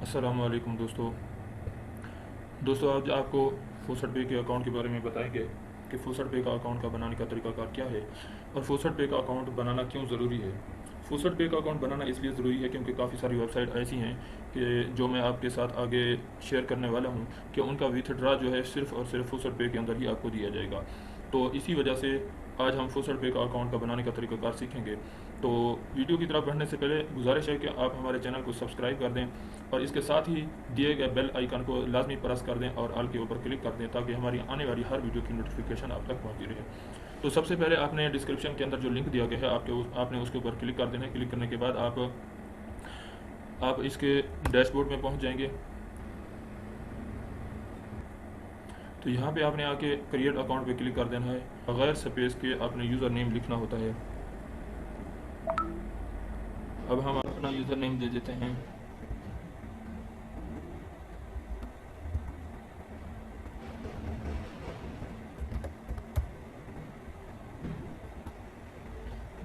अस्सलामुअलैकुम दोस्तों आज आपको फोसट पे के अकाउंट के बारे में बताएंगे कि फोसट पे का अकाउंट का बनाने का तरीकाकार क्या है और फोसट पे का अकाउंट बनाना क्यों ज़रूरी है। फोसट पे का अकाउंट बनाना इसलिए ज़रूरी है क्योंकि काफ़ी सारी वेबसाइट ऐसी हैं कि जो मैं आपके साथ आगे शेयर करने वाला हूँ कि उनका विथड्रा जो है सिर्फ़ और सिर्फ फोसट पे के अंदर ही आपको दिया जाएगा। तो इसी वजह से आज हम फोसट पे का अकाउंट का बनाने का तरीकाकार सीखेंगे। तो वीडियो की तरफ बढ़ने से पहले गुजारिश है कि आप हमारे चैनल को सब्सक्राइब कर दें और इसके साथ ही दिए गए बेल आइकन को लाजमी प्रेस कर दें और ऑल के ऊपर क्लिक कर दें ताकि हमारी आने वाली हर वीडियो की नोटिफिकेशन आप तक पहुंचती रहे। तो सबसे पहले आपने डिस्क्रिप्शन के अंदर जो लिंक दिया गया है आपने उसके ऊपर क्लिक कर देना है। क्लिक करने के बाद आप इसके डैशबोर्ड में पहुंच जाएंगे। तो यहाँ पे आपने आके क्रिएट अकाउंट पे क्लिक कर देना है। बगैर स्पेस के आपने यूज़र नेम लिखना होता है। अब हम अपना यूज़र नेम दे देते हैं।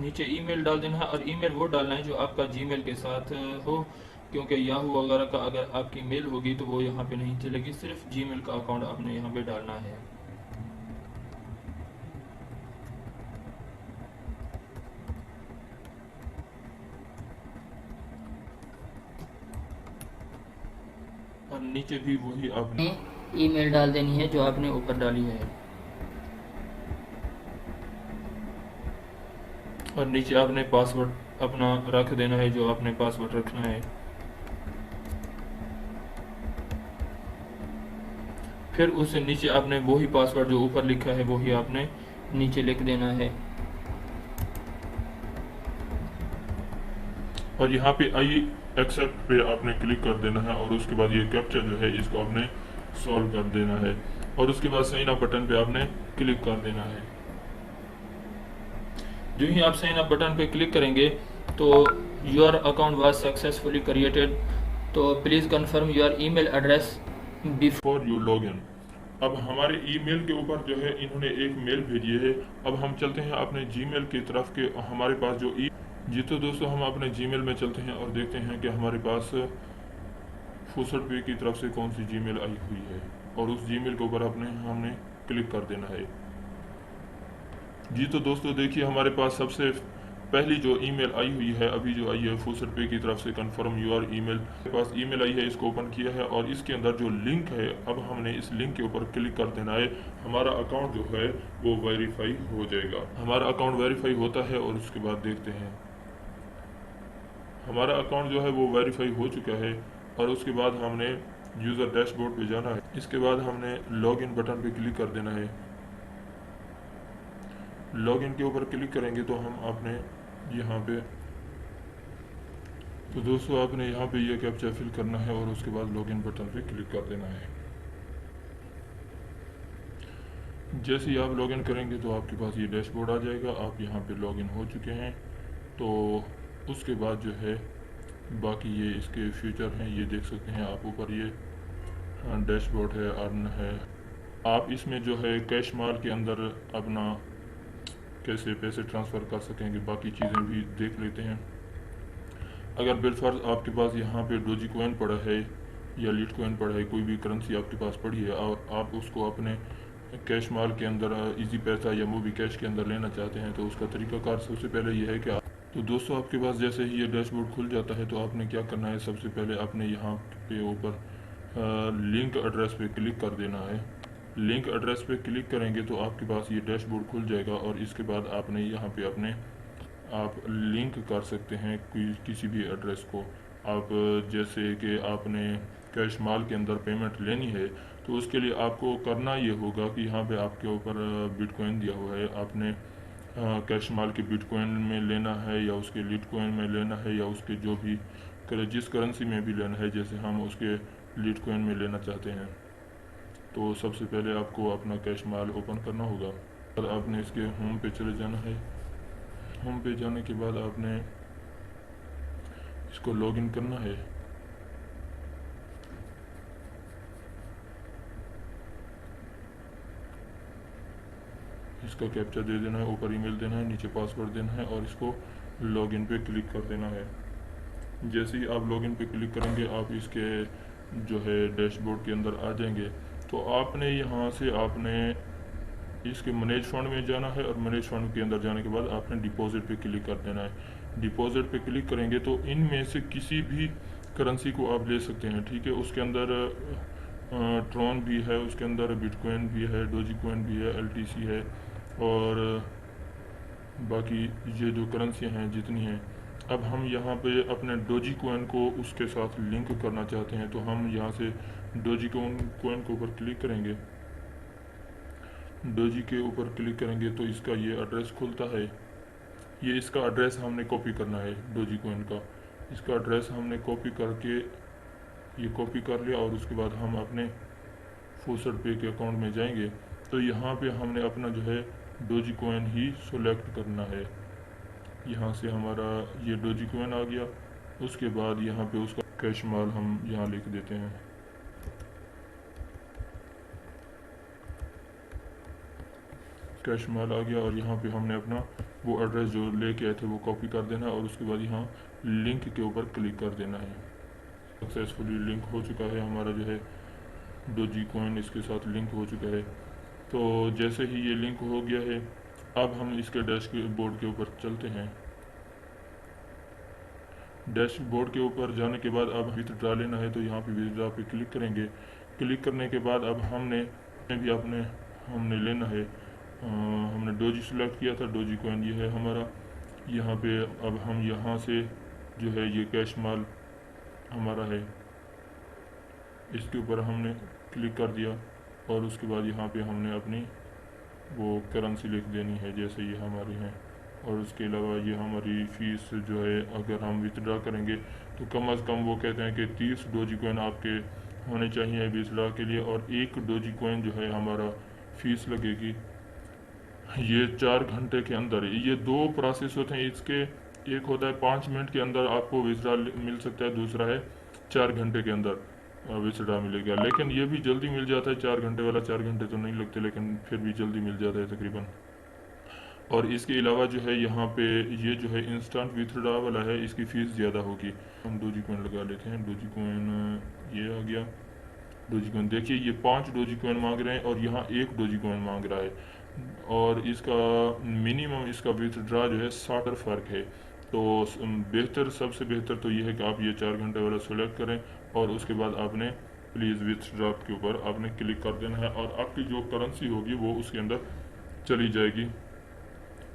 नीचे ईमेल डाल देना है और ईमेल वो डालना है जो आपका जीमेल के साथ हो, क्योंकि याहू वगैरह का अगर आपकी मेल होगी तो वो यहाँ पे नहीं चलेगी। सिर्फ जीमेल का अकाउंट आपने यहाँ पे डालना है। और नीचे भी वही आपने ईमेल डाल देनी है जो आपने ऊपर डाली है। और नीचे आपने पासवर्ड अपना रख देना है जो आपने पासवर्ड रखना है। फिर उससे नीचे आपने वही पासवर्ड जो ऊपर लिखा है वही आपने नीचे लिख देना है। और यहाँ पे आई एक्सेप्ट पे आपने क्लिक कर देना है और उसके बाद ये कैप्चा जो है इसको आपने सॉल्व कर देना है और उसके बाद साइन अप बटन पे आपने क्लिक कर देना है। जो ही आप साइन अप बटन पे क्लिक करेंगे तो your account was successfully created, तो please confirm your email address before you log in. अब हमारे ईमेल के ऊपर जो है इन्होंने एक मेल भेजी है। अब हम चलते हैं अपने जीमेल की तरफ के हमारे पास जो जी तो दोस्तों हम अपने जीमेल में चलते हैं और देखते हैं कि हमारे पास फुसट पे की तरफ से कौन सी जीमेल आई हुई है और उस जीमेल के ऊपर हमने क्लिक कर देना है। जी तो दोस्तों देखिए हमारे पास सबसे पहली जो ईमेल आई हुई है अभी जो आई है फुसट पे की तरफ से कंफर्म योर ईमेल। मेरे पास ईमेल आई है, इसको ओपन किया है और इसके अंदर जो लिंक है अब हमने इस लिंक के ऊपर क्लिक कर देना है। हमारा अकाउंट जो है वो वेरीफाई हो जाएगा। हमारा अकाउंट वेरीफाई होता है और उसके बाद देखते हैं हमारा अकाउंट जो है वो वेरीफाई हो चुका है। और उसके बाद हमने यूज़र डैशबोर्ड पे जाना है। इसके बाद हमने लॉगिन बटन पे क्लिक कर देना है। लॉगिन के ऊपर क्लिक करेंगे तो हम अपने यहाँ पे तो दोस्तों आपने यहाँ पे ये कैप्चा फिल करना है और उसके बाद लॉगिन बटन पे क्लिक कर देना है। जैसे ही आप लॉगिन करेंगे तो आपके पास ये डैशबोर्ड आ जाएगा। आप यहाँ पे लॉगिन हो चुके हैं। तो उसके बाद जो है बाकी ये इसके फ्यूचर हैं, ये देख सकते हैं आप ऊपर ये डैशबोर्ड है, अर्न है। आप इसमें जो है कैश माल के अंदर अपना कैसे पैसे ट्रांसफ़र कर सकेंगे बाकी चीज़ें भी देख लेते हैं। अगर बिलफर्ज आपके पास यहाँ पे डोजी कोइन पड़ा है या लीट कोइन पड़ा है, कोई भी करेंसी आपके पास पड़ी है और आप उसको अपने कैश माल के अंदर इजी पैसा या मूवी कैश के अंदर लेना चाहते हैं तो उसका तरीकाकार सबसे पहले ये है कि तो दोस्तों आपके पास जैसे ही ये डैशबोर्ड खुल जाता है तो आपने क्या करना है, सबसे पहले आपने यहाँ पे ऊपर लिंक एड्रेस पे क्लिक कर देना है। लिंक एड्रेस पे क्लिक करेंगे तो आपके पास ये डैशबोर्ड खुल जाएगा और इसके बाद आपने यहाँ पे अपने आप लिंक कर सकते हैं किसी भी एड्रेस को। आप जैसे कि आपने कैश माल के अंदर पेमेंट लेनी है तो उसके लिए आपको करना ये होगा कि यहाँ पे आपके ऊपर बिटकॉइन दिया हुआ है। आपने कैश माल के बिटकॉइन में लेना है या उसके लिटकॉइन में लेना है या उसके जो भी जिस करेंसी में भी लेना है, जैसे हम उसके लिटकॉइन में लेना चाहते हैं। तो सबसे पहले आपको अपना कैश माल ओपन करना होगा और आपने इसके होम पे चले जाना है। होम पे जाने के बाद आपने इसको लॉगिन करना है। इसका कैप्चा दे देना है, ऊपर ईमेल देना है, नीचे पासवर्ड देना है और इसको लॉगिन पे क्लिक कर देना है। जैसे ही आप लॉगिन पे क्लिक करेंगे आप इसके जो है डैशबोर्ड के अंदर आ जाएंगे। तो आपने यहाँ से आपने इसके मैनेज फंड में जाना है और मैनेज फंड के अंदर जाने के बाद आपने डिपॉजिट पे क्लिक कर देना है। डिपॉजिट पे क्लिक करेंगे तो इनमें से किसी भी करेंसी को आप ले सकते हैं, ठीक है। उसके अंदर ट्रॉन भी है, उसके अंदर बिटकॉइन भी है, डोजी कॉइन भी है, एलटीसी है, और बाकी ये जो करेंसियाँ हैं जितनी हैं। अब हम यहाँ पे अपने डोजी कॉइन को उसके साथ लिंक करना चाहते हैं, तो हम यहाँ से डोजी कॉइन के ऊपर क्लिक करेंगे। डोजी के ऊपर क्लिक करेंगे तो इसका ये एड्रेस खुलता है। ये इसका एड्रेस हमने कॉपी करना है डोजी कॉइन का। इसका एड्रेस हमने कॉपी करके ये कॉपी कर लिया और उसके बाद हम अपने फूसट पे के अकाउंट में जाएंगे। तो यहाँ पे हमने अपना जो है डोजी कॉइन ही सेलेक्ट करना है। यहाँ से हमारा ये डोजी कॉइन आ गया। उसके बाद यहाँ पे उसका कैश माल हम यहाँ लिख देते हैं। कैश माल आ गया और यहाँ पे हमने अपना वो एड्रेस जो लेके आए थे वो कॉपी कर देना है और उसके बाद यहाँ लिंक के ऊपर क्लिक कर देना है। सक्सेसफुली लिंक हो चुका है हमारा जो है डोजी कॉइन इसके साथ लिंक हो चुका है। तो जैसे ही ये लिंक हो गया है अब हम इसके डैशबोर्ड के ऊपर चलते हैं। डैशबोर्ड के ऊपर जाने के बाद अब विथड्रा लेना है तो यहाँ पे विथड्रा पे क्लिक करेंगे। क्लिक करने के बाद अब हमने लेना है। हमने डोजी सेलेक्ट किया था, डोजी कॉइन ये है हमारा। यहाँ पे अब हम यहाँ से जो है ये कैश माल हमारा है, इसके ऊपर हमने क्लिक कर दिया और उसके बाद यहाँ पे हमने अपनी वो करेंसी लिख देनी है जैसे ये हमारी हैं। और उसके अलावा ये हमारी फ़ीस जो है अगर हम विथड्रा करेंगे तो कम अज़ कम वो कहते हैं कि 30 डोजी कॉइन आपके होने चाहिए विथड्रा के लिए, और 1 डोजी कॉइन जो है हमारा फ़ीस लगेगी। ये 4 घंटे के अंदर, ये 2 प्रोसेस होते हैं इसके। एक होता है 5 मिनट के अंदर आपको विथड्रा मिल सकता है, दूसरा है 4 घंटे के अंदर विथड्रा मिलेगा। लेकिन ये भी जल्दी मिल जाता है 4 घंटे वाला। 4 घंटे तो नहीं लगते लेकिन फिर भी जल्दी मिल जाता है तकरीबन। और इसके अलावा जो है यहाँ पे ये जो है इंस्टेंट विथड्रा वाला है, इसकी फ़ीस ज़्यादा होगी। हम डोजी कॉइन लगा लेते हैं। डोजी कॉइन ये आ गया। डोजी कॉइन देखिए ये 5 डोजी कॉइन मांग रहे हैं और यहाँ 1 डोजी कॉइन मांग रहा है। और इसका मिनिमम इसका विथड्रा जो है 60 फ़र्क है। तो बेहतर, सबसे बेहतर तो ये है कि आप ये 4 घंटे वाला सेलेक्ट करें और उसके बाद आपने प्लीज़ विथड्रा के ऊपर आपने क्लिक कर देना है और आपकी जो करेंसी होगी वो उसके अंदर चली जाएगी,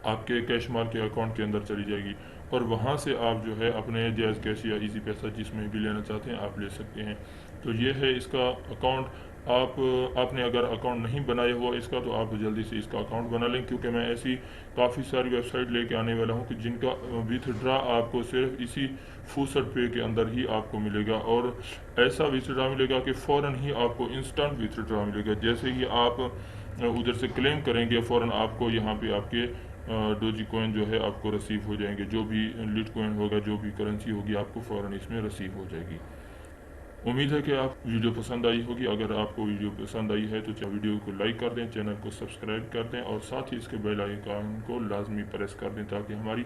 आपके कैश माल के अकाउंट के अंदर चली जाएगी। और वहाँ से आप जो है अपने जैज़ कैश या इजी पैसा जिसमें भी लेना चाहते हैं आप ले सकते हैं। तो ये है इसका अकाउंट। आपने अगर अकाउंट नहीं बनाया हुआ इसका तो आप जल्दी से इसका अकाउंट बना लें, क्योंकि मैं ऐसी काफ़ी सारी वेबसाइट लेके आने वाला हूँ कि जिनका विथड्रा आपको सिर्फ इसी फूसट पे के अंदर ही आपको मिलेगा। और ऐसा विथड्रा मिलेगा कि फ़ौरन ही आपको इंस्टेंट विथड्रा मिलेगा। जैसे ही आप उधर से क्लेम करेंगे फ़ौरन आपको यहाँ पे आपके डोजी कॉइन जो है आपको रिसीव हो जाएंगे। जो भी लिट कॉइन होगा, जो भी करेंसी होगी, आपको फ़ौरन इसमें रिसीव हो जाएगी। उम्मीद है कि आप वीडियो पसंद आई होगी। अगर आपको वीडियो पसंद आई है तो वीडियो को लाइक कर दें, चैनल को सब्सक्राइब कर दें और साथ ही इसके बेल आइकन को लाजमी प्रेस कर दें ताकि हमारी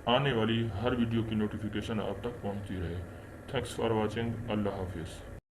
आने वाली हर वीडियो की नोटिफिकेशन आप तक पहुंचती रहे। Thanks for watching. अल्लाह हाफिज़।